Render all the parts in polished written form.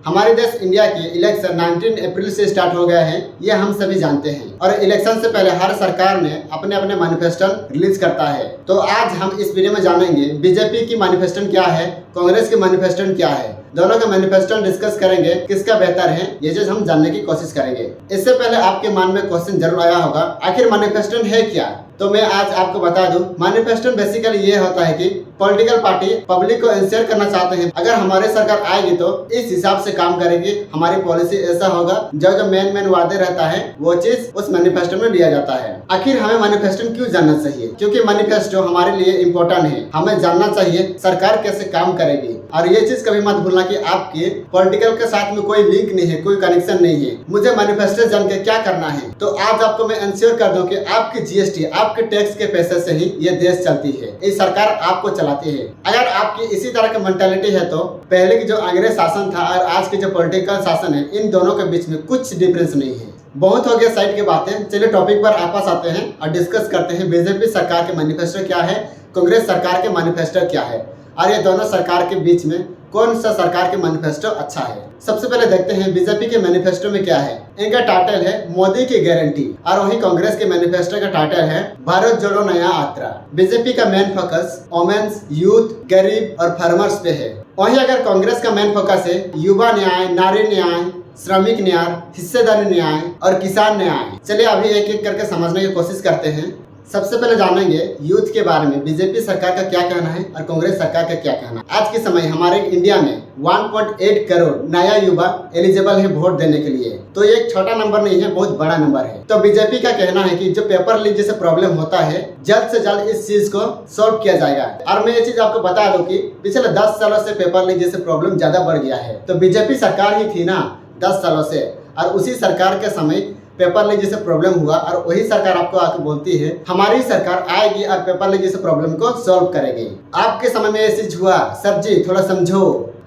हमारे देश इंडिया के इलेक्शन 19 अप्रैल से स्टार्ट हो गया है, ये हम सभी जानते हैं। और इलेक्शन से पहले हर सरकार ने अपने अपने मैनिफेस्टो रिलीज करता है। तो आज हम इस वीडियो में जानेंगे बीजेपी की मैनिफेस्टो क्या है, कांग्रेस की मैनिफेस्टो क्या है। दोनों का मैनिफेस्टो डिस्कस करेंगे, किसका बेहतर है, ये चीज हम जानने की कोशिश करेंगे। इससे पहले आपके मन में क्वेश्चन जरूर आया होगा, आखिर मैनिफेस्टो है क्या। तो मैं आज आपको बता दूं, मैनिफेस्टो बेसिकली ये होता है कि पॉलिटिकल पार्टी पब्लिक को इंश्योर करना चाहते हैं, अगर हमारे सरकार आएगी तो इस हिसाब से काम करेगी, हमारी पॉलिसी ऐसा होगा। जो मेन वादे रहता है वो चीज उस मैनिफेस्टो में लिया जाता है। आखिर हमें मैनिफेस्टो क्यों जानना चाहिए? क्योंकि मैनिफेस्टो हमारे लिए इम्पोर्टेंट है। हमें जानना चाहिए सरकार कैसे काम करेगी। और ये चीज कभी मत भूलना कि आपके पॉलिटिकल के साथ में कोई लिंक नहीं है, कोई कनेक्शन नहीं है। मुझे मैनिफेस्टो जान के क्या करना है, तो आज आपको मैं इंश्योर कर दूं कि आपकी जीएसटी, आपके टैक्स के पैसे से ही ये देश चलती है, ये सरकार आपको चलाती है। अगर आपकी इसी तरह की मेंटालिटी है तो पहले की जो अंग्रेज शासन था और आज के जो पॉलिटिकल शासन है, इन दोनों के बीच में कुछ डिफरेंस नहीं है। बहुत हो गया साइड की बातें, चलिए टॉपिक पर आपस आते हैं और डिस्कस करते हैं। बीजेपी सरकार के मैनिफेस्टो क्या है, कांग्रेस सरकार के मैनिफेस्टो क्या है, और ये दोनों सरकार के बीच में कौन सा सरकार के मैनिफेस्टो अच्छा है। सबसे पहले देखते हैं बीजेपी के मैनिफेस्टो में क्या है। इनका टाइटल है मोदी की गारंटी, और वहीं कांग्रेस के मैनिफेस्टो का टाइटल है भारत जोड़ो नया यात्रा। बीजेपी का मेन फोकस वोमेन्स, यूथ, गरीब और फार्मर्स पे है। वहीं अगर कांग्रेस का मेन फोकस है युवा न्याय, नारी न्याय, श्रमिक न्याय, हिस्सेदारी न्याय और किसान न्याय। चलिए अभी एक एक करके समझने की कोशिश करते हैं। सबसे पहले जानेंगे यूथ के बारे में, बीजेपी सरकार का क्या कहना है और कांग्रेस सरकार का क्या कहना है। आज के समय हमारे इंडिया में 1.8 करोड़ नया युवा एलिजिबल है वोट देने के लिए। तो ये एक छोटा नंबर नहीं है, बहुत बड़ा नंबर है। तो बीजेपी का कहना है कि जो पेपर लीक जैसे प्रॉब्लम होता है, जल्द से जल्द इस चीज को सॉल्व किया जाएगा। और मैं ये चीज आपको बता दूं कि पिछले 10 सालों से पेपर लीक जैसे प्रॉब्लम ज्यादा बढ़ गया है। तो बीजेपी सरकार ही थी ना 10 सालों से, और उसी सरकार के समय पेपर लीक जैसे प्रॉब्लम हुआ, और वही सरकार आपको आके बोलती है हमारी सरकार आएगी और पेपर लीक जैसे प्रॉब्लम को सॉल्व करेगी। आपके समय में ये चीज हुआ, सर जी थोड़ा समझो।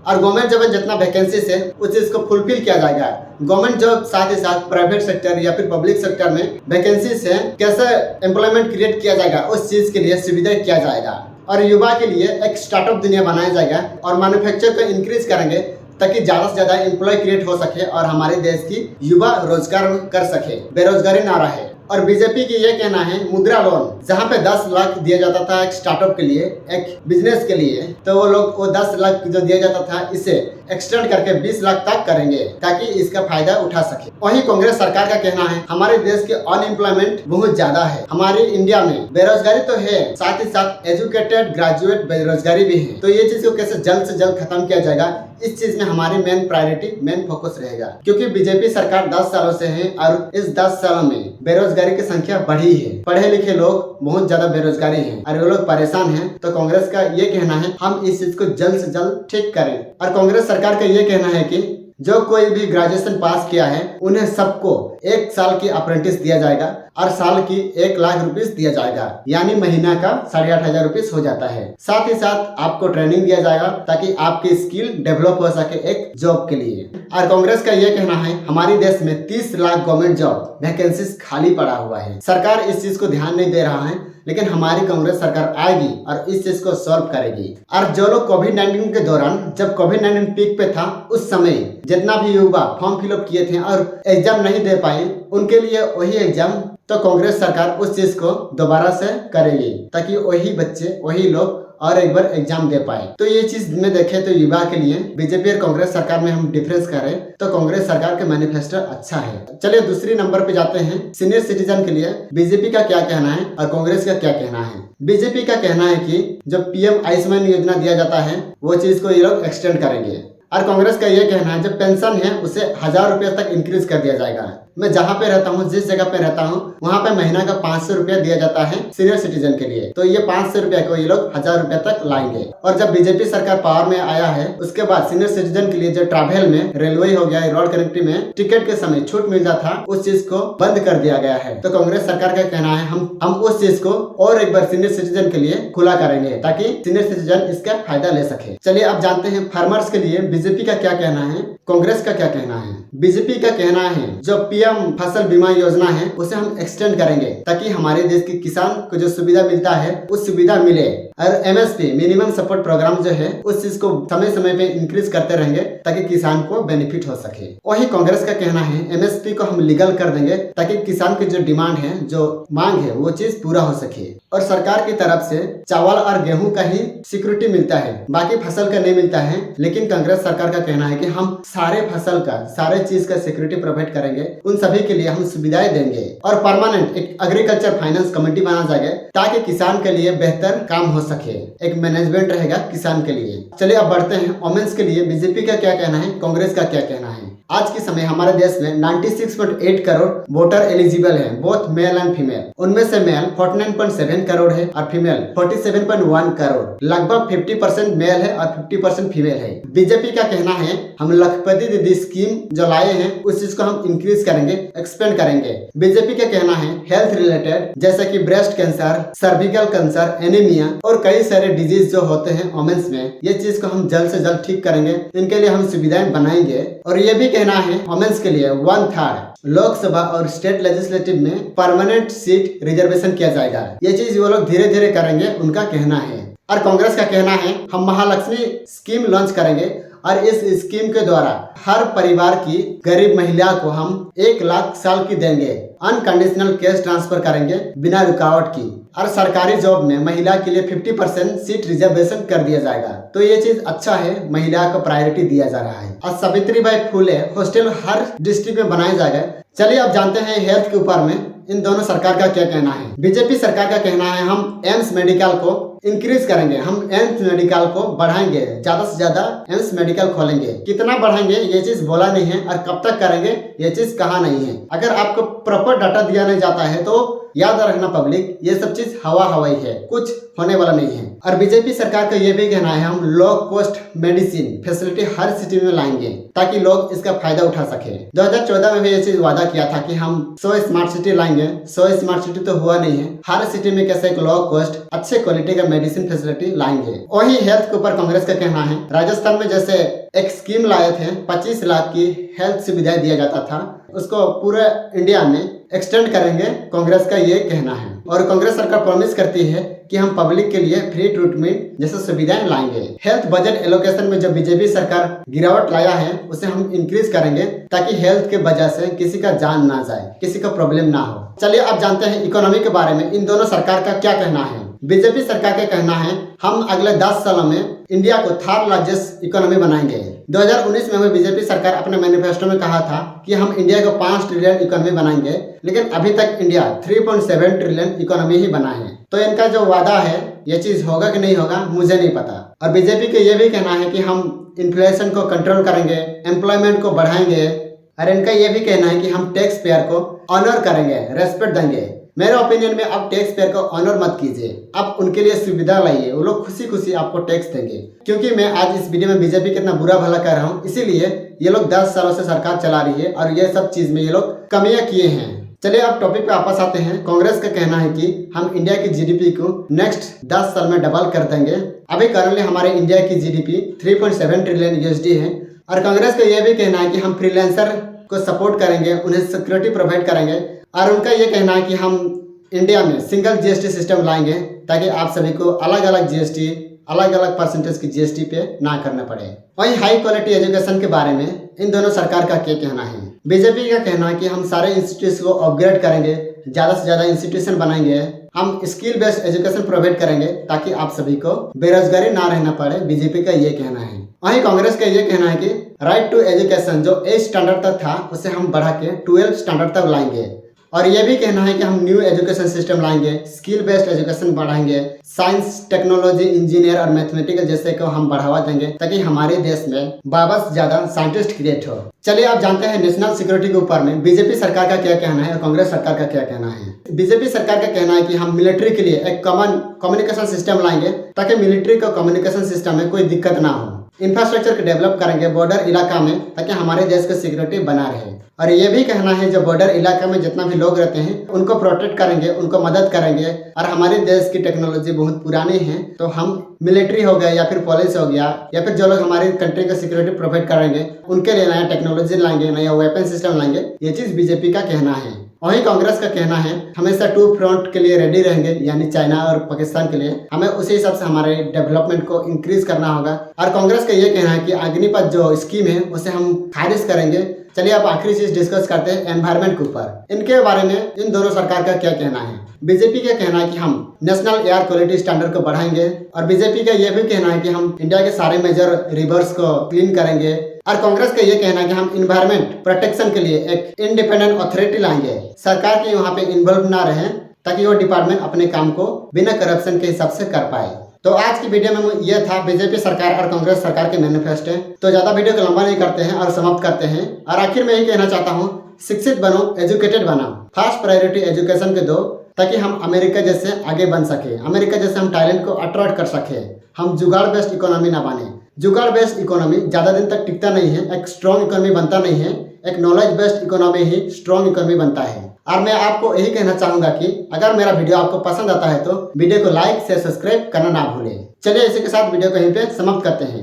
और गवर्नमेंट जॉब जितना वैकेंसी है उस चीज को फुलफिल किया जाएगा। गवर्नमेंट जॉब साथ ही साथ प्राइवेट सेक्टर या फिर पब्लिक सेक्टर में वैकेंसी से कैसे एम्प्लॉयमेंट क्रिएट किया जाएगा, उस चीज के लिए सुविधा किया जाएगा। और युवा के लिए एक स्टार्टअप दुनिया बनाया जाएगा, और मैन्युफैक्चर को इंक्रीज करेंगे ताकि ज्यादा से ज्यादा एम्प्लॉय क्रिएट हो सके और हमारे देश की युवा रोजगार कर सके, बेरोजगारी ना रहे। और बीजेपी की ये कहना है मुद्रा लोन, जहाँ पे 10 लाख दिया जाता था एक स्टार्टअप के लिए, एक बिजनेस के लिए, तो वो लोग वो 10 लाख जो दिया जाता था इसे एक्सटेंड करके 20 लाख तक करेंगे ताकि इसका फायदा उठा सके। वहीं कांग्रेस सरकार का कहना है हमारे देश के अनएम्प्लॉयमेंट बहुत ज्यादा है, हमारी इंडिया में बेरोजगारी तो है, साथ ही साथ एजुकेटेड ग्रेजुएट बेरोजगारी भी है। तो ये चीज को कैसे जल्द से जल्द खत्म किया जाएगा, इस चीज में हमारी मेन प्रायोरिटी, मेन फोकस रहेगा। क्योंकि बीजेपी सरकार 10 सालों से है और इस 10 सालों में बेरोजगारी की संख्या बढ़ी है। पढ़े लिखे लोग बहुत ज्यादा बेरोजगारी हैं और वो लोग परेशान हैं। तो कांग्रेस का ये कहना है हम इस चीज को जल्द से जल्द ठीक करें। और कांग्रेस सरकार का ये कहना है कि जो कोई भी ग्रेजुएशन पास किया है उन्हें सबको 1 साल की अप्रेंटिस दिया जाएगा और साल की 1 लाख रुपीस दिया जाएगा, यानी महीना का 8,500 रुपीस हो जाता है। साथ ही साथ आपको ट्रेनिंग दिया जाएगा ताकि आपकी स्किल डेवलप हो सके एक जॉब के लिए। और कांग्रेस का यह कहना है हमारे देश में 30 लाख गवर्नमेंट जॉब वैकेंसीज खाली पड़ा हुआ है। सरकार इस चीज को ध्यान नहीं दे रहा है, लेकिन हमारी कांग्रेस सरकार आएगी और इस चीज को सॉल्व करेगी। और जो लोग कोविड-19 के दौरान, जब कोविड-19 पीक पे था, उस समय जितना भी युवा फॉर्म फिलअप किए थे और एग्जाम नहीं दे पाए, उनके लिए वही एग्जाम तो कांग्रेस सरकार उस चीज को दोबारा से करेगी ताकि वही बच्चे, वही लोग और एक बार एग्जाम दे पाए। तो ये चीज में देखें तो युवा के लिए बीजेपी और कांग्रेस सरकार में हम डिफरेंस करें तो कांग्रेस सरकार के मैनिफेस्टो अच्छा है। चलिए दूसरी नंबर पे जाते हैं। सीनियर सिटीजन के लिए बीजेपी का क्या कहना है और कांग्रेस का क्या कहना है। बीजेपी का कहना है कि जो पीएम आयुष्मान योजना दिया जाता है वो चीज को ये लोग एक्सटेंड करेंगे। और कांग्रेस का ये कहना है जो पेंशन है उसे 1,000 रुपये तक इंक्रीज कर दिया जाएगा। मैं जहाँ पे रहता हूँ, जिस जगह पे रहता हूँ, वहाँ पे महीना का 500 रुपया दिया जाता है सीनियर सिटीजन के लिए। तो ये 500 रुपया को ये लोग 1,000 रुपया तक लाएंगे। और जब बीजेपी सरकार पावर में आया है उसके बाद सीनियर सिटीजन के लिए जो ट्रैवल में, रेलवे हो गया, रोड कनेक्टिविटी में टिकट के समय छूट मिलता था, उस चीज को बंद कर दिया गया है। तो कांग्रेस सरकार का कहना है हम उस चीज को और एक बार सीनियर सिटीजन के लिए खुला करेंगे ताकि सीनियर सिटीजन इसका फायदा ले सके। चलिए अब जानते हैं फार्मर्स के लिए बीजेपी का क्या कहना है, कांग्रेस का क्या कहना है। बीजेपी का कहना है जो पीएम फसल बीमा योजना है उसे हम एक्सटेंड करेंगे ताकि हमारे देश के किसान को जो सुविधा मिलता है उस सुविधा मिले। और MSP मिनिमम सपोर्ट प्रोग्राम जो है उस चीज को समय समय पे इंक्रीज करते रहेंगे ताकि किसान को बेनिफिट हो सके। वही कांग्रेस का कहना है MSP को हम लीगल कर देंगे ताकि किसान की जो डिमांड है, जो मांग है, वो चीज पूरा हो सके। और सरकार की तरफ से चावल और गेहूं का ही सिक्योरिटी मिलता है, बाकी फसल का नहीं मिलता है। लेकिन कांग्रेस सरकार का कहना है कि हम सारे फसल का, सारे चीज का सिक्योरिटी प्रोवाइड करेंगे, उन सभी के लिए हम सुविधाएं देंगे और परमानेंट एक एग्रीकल्चर फाइनेंस कमेटी बना जाएगा ताकि किसान के लिए बेहतर काम हो सके, एक मैनेजमेंट रहेगा किसान के लिए। चलिए अब बढ़ते हैं वोमेन्स के लिए बीजेपी का क्या कहना है, कांग्रेस का क्या कहना है। आज के समय हमारे देश में 96.8 करोड़ वोटर एलिजिबल हैं, बोथ मेल एंड फीमेल। उनमें से मेल 49.7 करोड़ है और फीमेल 47.1 करोड़। लगभग 50% मेल है और 50% फीमेल है। बीजेपी का कहना है हम लखपति दीदी स्कीम जो लाए हैं उस चीज को हम इंक्रीज करेंगे, एक्सपेंड करेंगे। बीजेपी का कहना है हेल्थ रिलेटेड जैसे कि breast cancer, cervical cancer, anaemia और कई सारे डिजीज जो होते हैं वोमेन्स में, ये चीज को हम जल्द से जल्द ठीक करेंगे। इनके लिए हम सुविधाएं बनाएंगे। और ये भी कहना है वोमेन्स के लिए 1/3 लोकसभा और स्टेट लेजिस्लेटिव में परमानेंट सीट रिजर्वेशन किया जाएगा। ये चीज वो लोग धीरे धीरे करेंगे, उनका कहना है। और कांग्रेस का कहना है हम महालक्ष्मी स्कीम लॉन्च करेंगे और इस स्कीम के द्वारा हर परिवार की गरीब महिला को हम 1 लाख साल की देंगे, अनकंडीशनल कैश ट्रांसफर करेंगे बिना रुकावट की। और सरकारी जॉब में महिला के लिए 50% सीट रिजर्वेशन कर दिया जाएगा। तो ये चीज अच्छा है, महिला को प्रायोरिटी दिया जा रहा है। और सावित्रीबाई फुले हॉस्टल हर डिस्ट्रिक्ट में बनाया जाएगा। चलिए अब जानते हैं हेल्थ के ऊपर में इन दोनों सरकार का क्या कहना है। बीजेपी सरकार का कहना है हम एम्स मेडिकल को इंक्रीज करेंगे, हम एम्स मेडिकल को बढ़ाएंगे, ज्यादा से ज्यादा एम्स मेडिकल खोलेंगे। कितना बढ़ाएंगे ये चीज बोला नहीं है और कब तक करेंगे ये चीज कहा नहीं है। अगर आपको प्रॉपर डाटा दिया नहीं जाता है तो याद रखना पब्लिक, ये सब चीज हवाई है, कुछ होने वाला नहीं है। और बीजेपी सरकार का ये भी कहना है हम लो कॉस्ट मेडिसिन फैसिलिटी हर सिटी में लाएंगे ताकि लोग इसका फायदा उठा सके। 2014 में भी ये चीज वादा किया था कि हम 100 स्मार्ट सिटी लाएंगे। 100 स्मार्ट सिटी तो हुआ नहीं है। हर सिटी में कैसे एक लो कॉस्ट अच्छे क्वालिटी का मेडिसिन फैसिलिटी लाएंगे। वही हेल्थ के ऊपर कांग्रेस का कहना है राजस्थान में जैसे एक स्कीम लाए थे 25 लाख की हेल्थ सुविधाएं दिया जाता था, उसको पूरे इंडिया में एक्सटेंड करेंगे, कांग्रेस का ये कहना है। और कांग्रेस सरकार प्रॉमिस करती है कि हम पब्लिक के लिए फ्री ट्रीटमेंट जैसे सुविधाएं लाएंगे। हेल्थ बजट एलोकेशन में जो बीजेपी सरकार गिरावट लाया है उसे हम इंक्रीज करेंगे ताकि हेल्थ के वजह से किसी का जान ना जाए, किसी का प्रॉब्लम ना हो। चलिए अब जानते हैं इकोनॉमी के बारे में इन दोनों सरकार का क्या कहना है। बीजेपी सरकार का कहना है हम अगले 10 सालों में इंडिया को 3rd लार्जेस्ट इकोनॉमी बनाएंगे। 2019 में हुई बीजेपी सरकार अपने मैनिफेस्टो में कहा था कि हम इंडिया को 5 ट्रिलियन इकोनॉमी बनाएंगे, लेकिन अभी तक इंडिया 3.7 ट्रिलियन इकोनॉमी ही बना है। तो इनका जो वादा है ये चीज होगा कि नहीं होगा मुझे नहीं पता। और बीजेपी का ये भी कहना है कि हम इन्फ्लेशन को कंट्रोल करेंगे, एम्प्लॉयमेंट को बढ़ाएंगे। और इनका ये भी कहना है कि हम टैक्स पेयर को ऑनर करेंगे, रेस्पेक्ट देंगे। मेरे ओपिनियन में आप टैक्स पेयर को ऑनर मत कीजिए, आप उनके लिए सुविधा लाइए, वो लोग खुशी खुशी आपको टैक्स देंगे। क्योंकि मैं आज इस वीडियो में बीजेपी कितना बुरा भला कर रहा हूँ, इसीलिए ये लोग 10 सालों से सरकार चला रही है और ये सब चीज में ये लोग कमियां किए हैं। चलिए अब टॉपिक पे वापस आते हैं। कांग्रेस का कहना है कि हम इंडिया की जीडीपी को नेक्स्ट 10 साल में डबल कर देंगे। अभी करंटली हमारे इंडिया की जीडीपी 3.7 ट्रिलियन USD है। और कांग्रेस का यह भी कहना है कि हम फ्रीलांसर को सपोर्ट करेंगे, उन्हें सिक्योरिटी प्रोवाइड करेंगे। और उनका ये कहना है कि हम इंडिया में सिंगल GST सिस्टम लाएंगे ताकि आप सभी को अलग अलग GST, अलग अलग परसेंटेज की GST पे ना करना पड़े। वही हाई क्वालिटी एजुकेशन के बारे में इन दोनों सरकार का क्या कहना है। बीजेपी का कहना है कि हम सारे इंस्टीट्यूट को अपग्रेड करेंगे, ज्यादा से ज्यादा इंस्टीट्यूशन बनाएंगे, हम स्किल बेस्ड एजुकेशन प्रोवाइड करेंगे ताकि आप सभी को बेरोजगारी ना रहना पड़े। बीजेपी का ये कहना है। वहीं कांग्रेस का ये कहना है कि राइट टू एजुकेशन जो 8 स्टैंडर्ड तक था उसे हम बढ़ा के 12 स्टैंडर्ड तक लाएंगे। और ये भी कहना है कि हम न्यू एजुकेशन सिस्टम लाएंगे, स्किल बेस्ड एजुकेशन बढ़ाएंगे, साइंस, टेक्नोलॉजी, इंजीनियर और मैथमेटिकल जैसे को हम बढ़ावा देंगे ताकि हमारे देश में ज्यादा से ज्यादा साइंटिस्ट क्रिएट हो। चलिए आप जानते हैं नेशनल सिक्योरिटी के ऊपर में बीजेपी सरकार का क्या कहना है और कांग्रेस सरकार का क्या कहना है। बीजेपी सरकार का कहना है कि हम मिलिट्री के लिए एक कॉमन कम्युनिकेशन सिस्टम लाएंगे ताकि मिलिट्री को कम्युनिकेशन सिस्टम में कोई दिक्कत ना हो। इंफ्रास्ट्रक्चर को डेवलप करेंगे बॉर्डर इलाका में ताकि हमारे देश की सिक्योरिटी बना रहे। और ये भी कहना है जो बॉर्डर इलाका में जितना भी लोग रहते हैं उनको प्रोटेक्ट करेंगे, उनको मदद करेंगे। और हमारे देश की टेक्नोलॉजी बहुत पुरानी है तो हम मिलिट्री हो गया या फिर पुलिस हो गया या फिर जो लोग हमारी कंट्री का सिक्योरिटी प्रोवाइड करेंगे उनके लिए नया टेक्नोलॉजी लाएंगे, नया वेपन सिस्टम लाएंगे। ये चीज बीजेपी का कहना है। वहीं कांग्रेस का कहना है हमेशा टू फ्रंट के लिए रेडी रहेंगे, यानी चाइना और पाकिस्तान के लिए हमें उसी हिसाब से हमारे डेवलपमेंट को इंक्रीज करना होगा। और कांग्रेस का ये कहना है कि अग्निपथ जो स्कीम है उसे हम खारिज करेंगे। चलिए अब आखिरी चीज डिस्कस करते हैं एनवायरमेंट के ऊपर। इनके बारे में इन दोनों सरकार का क्या कहना है। बीजेपी का कहना है कि हम नेशनल एयर क्वालिटी स्टैंडर्ड को बढ़ाएंगे और बीजेपी का यह भी कहना है कि हम इंडिया के सारे मेजर रिवर्स को क्लीन करेंगे। और कांग्रेस का ये कहना है कि हम इन्वायरमेंट प्रोटेक्शन के लिए एक इंडिपेंडेंट अथॉरिटी लाएंगे, सरकार के वहाँ पे इन्वॉल्व ना रहे, ताकि वो डिपार्टमेंट अपने काम को बिना करप्शन के हिसाब से कर पाए। तो आज की वीडियो में ये था बीजेपी सरकार और कांग्रेस सरकार के मैनिफेस्टो। तो ज्यादा वीडियो को लंबा नहीं करते हैं और समाप्त करते हैं। और आखिर में यही कहना चाहता हूँ, शिक्षित बनो, एजुकेटेड बनो, फर्स्ट प्रायोरिटी एजुकेशन के दो, ताकि हम अमेरिका जैसे आगे बन सके, अमेरिका जैसे हम टैलेंट को अट्रैक्ट कर सके। हम जुगाड़ बेस्ड इकोनॉमी ना बने। जुगाड़ बेस्ड इकोनॉमी ज्यादा दिन तक टिकता नहीं है, एक स्ट्रॉन्ग इकोनॉमी बनता नहीं है। एक नॉलेज बेस्ड इकोनॉमी ही स्ट्रॉन्ग इकोनॉमी बनता है। और मैं आपको यही कहना चाहूंगा कि अगर मेरा वीडियो आपको पसंद आता है तो वीडियो को लाइक से सब्सक्राइब करना ना भूलें। चलिए इसी के साथ वीडियो को यहीं पे समाप्त करते हैं।